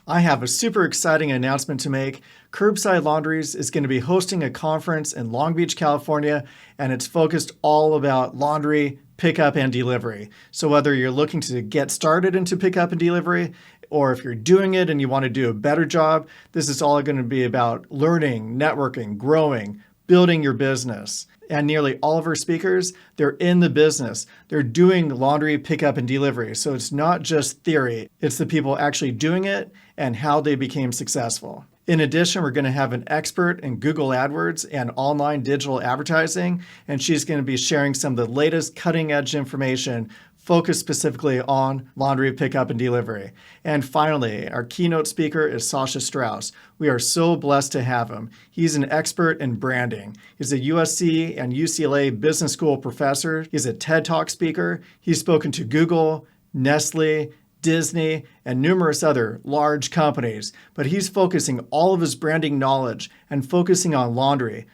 I have a super exciting announcement to make. Curbside Laundries is going to be hosting a conference in Long Beach, California, and it's focused all about laundry, pickup, and delivery. So whether you're looking to get started into pickup and delivery, or if you're doing it and you want to do a better job, this is all going to be about learning, networking, growing, building your business. And nearly all of our speakers, they're in the business. They're doing laundry pickup and delivery. So it's not just theory, it's the people actually doing it and how they became successful. In addition, we're going to have an expert in Google AdWords and online digital advertising, and she's going to be sharing some of the latest cutting edge information focused specifically on laundry pickup and delivery. And finally, our keynote speaker is Sasha Strauss. We are so blessed to have him. He's an expert in branding. He's a USC and UCLA Business School professor. He's a TED Talk speaker. He's spoken to Google, Nestle, Disney, and numerous other large companies, but he's focusing all of his branding knowledge and focusing on laundry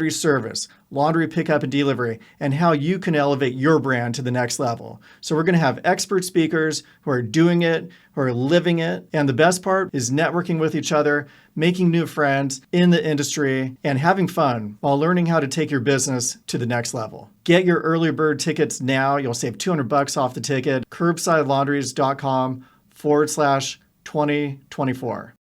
service, laundry pickup and delivery, and how you can elevate your brand to the next level. So we're going to have expert speakers who are doing it, who are living it, and the best part is networking with each other, making new friends in the industry, and having fun while learning how to take your business to the next level. Get your early bird tickets now. You'll save $200 off the ticket. Curbsidelaundries.com/2024.